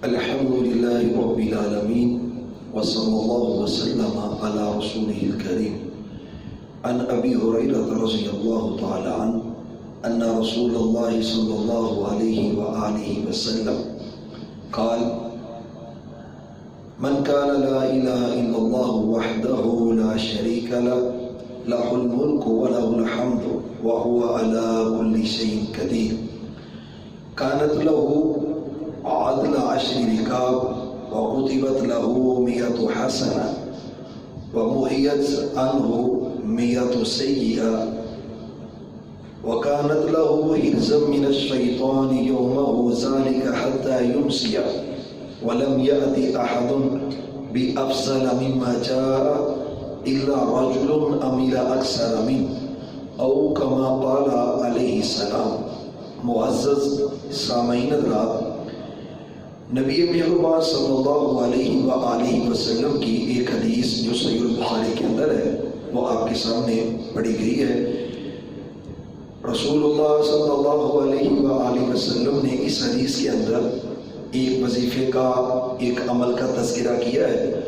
الحمد لله رب العالمين وصلى الله وسلم على رسوله الكريم عن أبي هريرة رضي الله تعالى عنه أن رسول الله صلى الله عليه وآله وسلم قال من كان لا إله إلا الله وحده لا شريك له له الملك وله الحمد وهو على كل شيء قدير كانت له عدل 10 ركاب وكتبت له 100 حسنة ومحيت عنه 100 سيئة وكانت له حرزا من الشيطان يومه ذلك حتى يمسي ولم يأتي أحد بأفضل مما جاء إلا رجل عمل أكثر منه أو كما قال عليه السلام. معزز سامعین حضرات، نبی مہربان صلی اللہ علیہ وآلہ وسلم کی ایک حدیث جو صحیح البخاری کے اندر ہے وہ آپ کے سامنے پڑھی گئی ہے. رسول اللہ صلی اللہ علیہ وآلہ وسلم نے اس حدیث کے اندر ایک وظیفے کا، ایک عمل کا تذکرہ کیا ہے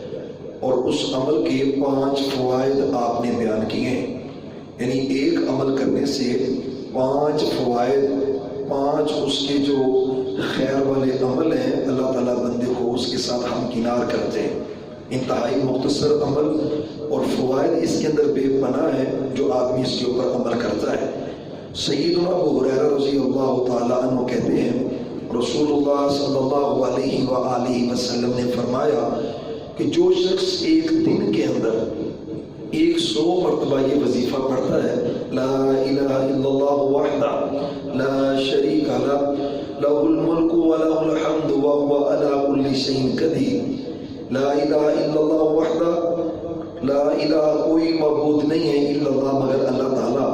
اور اس عمل کے 5 فوائد آپ نے بیان کیے ہیں. یعنی ایک عمل کرنے سے 5 فوائد، 5 اس کے جو خیر والے عمل ہیں اللہ تعالیٰ بندے کو اس کے ساتھ ہمکنار کرتے ہیں. انتہائی مختصر عمل اور فوائد اس کے اندر بے پناہ ہے جو آدمی اس کے اوپر عمل کرتا ہے. سیدنا ابو ہریرہ رضی اللہ تعالیٰ عنہ کہتے ہیں رسول اللہ صلی اللہ علیہ وآلہ وسلم نے فرمایا کہ جو شخص ایک دن کے اندر 100 مرتبہ یہ وظیفہ پڑھتا ہے، لا الہ الا اللہ وحدہ لا شریک لہ لہ الملک ولہ الحمد وہو علی کل شیء قدیر، لا الہ الا اللہ وحدہ، لا الہ کوئی معبود نہیں ہے الا اللہ مگر اللہ تعالیٰ،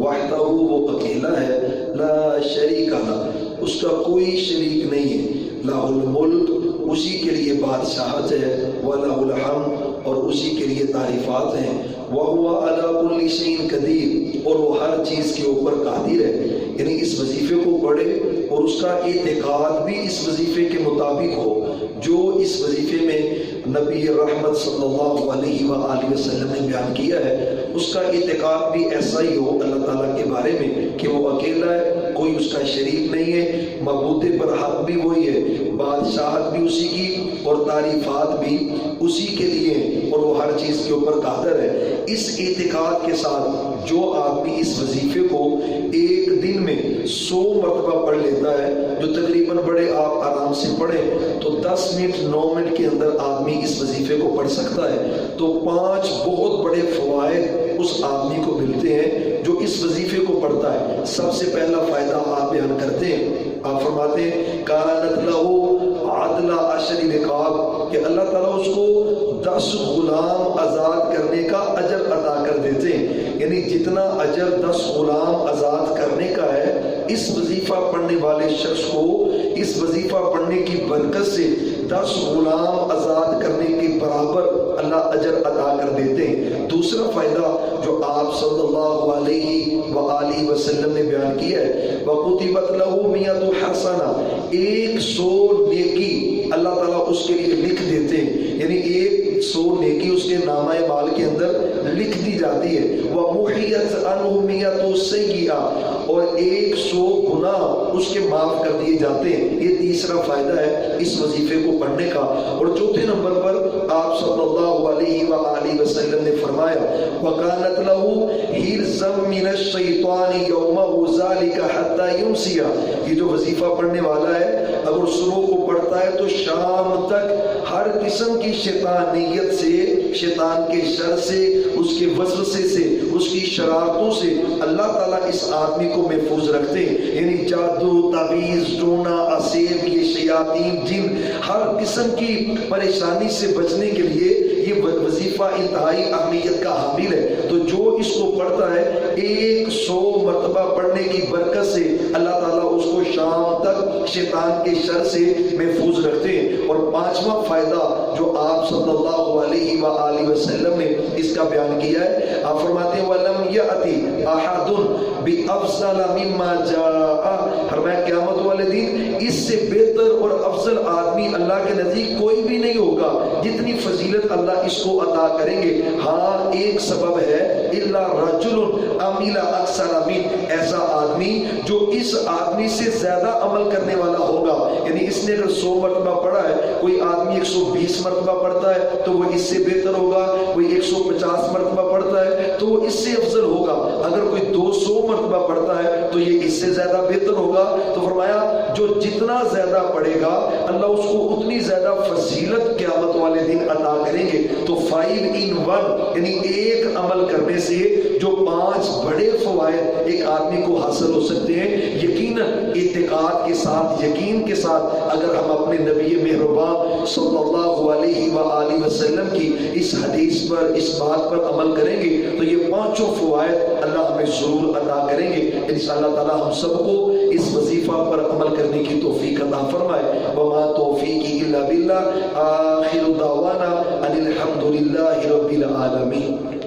وحدہ وہ اکیلا ہے، لا شریک لہ اس کا کوئی شریک نہیں ہے، لہ الملک اسی کے لیے بادشاہت ہے، وَلَهُ الْحَمْدُ اور اسی کے لیے تعریفات ہیں، وَهُوَ عَلَى كُلِّ شَيْءٍ قَدِيرٌ اور وہ ہر چیز کے اوپر قادر ہے. یعنی اس وظیفے کو پڑھے اور اس کا اعتقاد بھی اس وظیفے کے مطابق ہو جو اس وظیفے میں نبی رحمت صلی اللہ علیہ وآلہ وسلم نے بیان کیا ہے. اس کا اعتقاد بھی ایسا ہی ہو اللہ تعالیٰ کے بارے میں کہ وہ اکیلا ہے، کوئی اس کا شریک نہیں ہے، معبود پر حق بھی وہی ہے، بادشاہت بھی اسی کی اور تعریفات بھی اسی کے لیے اور وہ ہر چیز کے اوپر قادر ہے. اس اعتقاد کے ساتھ جو آدمی اس وظیفے کو ایک دن میں 100 مرتبہ پڑھ لیتا ہے، جو تقریباً بڑے آپ آرام سے پڑھیں تو 10 منٹ 9 منٹ کے اندر آدمی اس وظیفے کو پڑھ سکتا ہے، تو 5 بہت بڑے فوائد اس آدمی کو ملتے ہیں جو اس وظیفے کو پڑھتا ہے. سب سے پہلا فائدہ آپ بیان کرتے ہیں، آپ فرماتے ہیں کانت لہ عدل 10 رکاب کہ اللہ تعالیٰ اس کو 10 غلام آزاد کرنے کا اجر عطا کر دیتے ہیں. یعنی جتنا اجر 10 غلام آزاد کرنے کا ہے، اس وظیفہ پڑھنے والے شخص کو اس وظیفہ پڑھنے کی برکت سے 10 غلام آزاد کرنے کے برابر اللہ اجر عطا کر دیتے ہیں. دوسرا فائدہ جو آپ صلی اللہ علیہ وآلہ وسلم نے بیان کیا ہے، وَقُتِبَتْ لَهُ 100 حَسَنَةً 100 نیکی اللہ تعالیٰ اس کے لیے لکھ دیتے ہیں. یعنی 100 نیکی اس کے نامہ اعمال کے اندر لکھ دی جاتی ہے. وَمُحِيَتْ عَنْهُ 100 سَيِّئَةً اور 100 گناہ اس کے معاف کر دیے جاتے ہیں. یہ تیسرا فائدہ ہے اس وظیفے کو پڑھنے کا. اور چوتھے نمبر پر آپ صلی اللہ علیہ وآلہ وسلم نے فرمایا وَكَانَتْ لَهُ حِرْزًا مِنَ الشَّيْطَانِ يَوْمَهُ ذَلِكَ حَتَّى يُمْسِيَ. یہ جو وظیفہ پڑھنے والا ہے اگر صبح کو پڑھتا ہے تو شام تک ہر قسم کی شیطانیت سے، شیطان کے شر سے، اس کے وسوسے سے، اس کی شرارتوں سے اللہ تعالیٰ اس آدمی کو محفوظ رکھتے ہیں. یعنی جادو، تعویذ، ٹونا، اسیب، یہ شیاطین، جن، ہر قسم کی پریشانی سے بچنے کے لیے یہ وظیفہ انتہائی اہمیت کا حامل ہے. تو جو اس کو پڑھتا ہے 100 مرتبہ پڑھنے کی برکت سے اللہ تعالیٰ اس کو شام تک شیطان کے شر سے محفوظ رکھتے ہیں. اور 5واں فائدہ جو آپ صلی اللہ علیہ وآلہ وسلم نے اس کا بیان کیا ہے، آپ فرماتے ہیں وَلَمْ يَأْتِ أَحَدٌ بِأَفْضَلَ مِمَّا جَاءَ. فرمایا قیامت والے دن اس سے بہتر اور افضل آدمی اللہ کے نزدیک کوئی بھی نہیں ہوگا جتنی فضیلت اللہ اس کو عطا کریں گے. ہاں ایک سبب ہے الا رجل عمل اکثر من، ایسا آدمی جو اس آدمی سے زیادہ عمل کرنے والا ہوگا. یعنی اس نے اگر 100 مرتبہ پڑھا ہے، کوئی آدمی 120 مرتبہ پڑھتا ہے تو وہ اس سے بہتر ہوگا. کوئی 150 مرتبہ پڑھتا ہے تو وہ اس سے افضل ہوگا. اگر کوئی 200 مرتبہ پڑھتا ہے تو یہ اس سے زیادہ بہتر ہوگا. تو فرمایا جو جتنا زیادہ پڑھے گا اللہ اس کو اتنی زیادہ فضیلت قیامت والے دن عطا کریں گے. تو 5 in 1 یعنی ایک عمل کرنے سے جو 5 بڑے فوائد ایک آدمی کو حاصل ہو سکتے ہیں. یقیناً اعتقاد کے ساتھ، یقین کے ساتھ اگر ہم اپنے نبی مہربان صلی اللہ علیہ وآلہ وسلم کی اس حدیث پر، اس بات پر عمل کریں گے تو یہ 5 فوائد اللہ ہمیں ضرور عطا کریں گے. انشاءاللہ تعالی ہم سب کو اس وظیفہ پر عمل کرنے کی توفیق عطا فرمائے. وما توفیقی الا باللہ. آخر دعوانا ان الحمد للہ رب العالمین.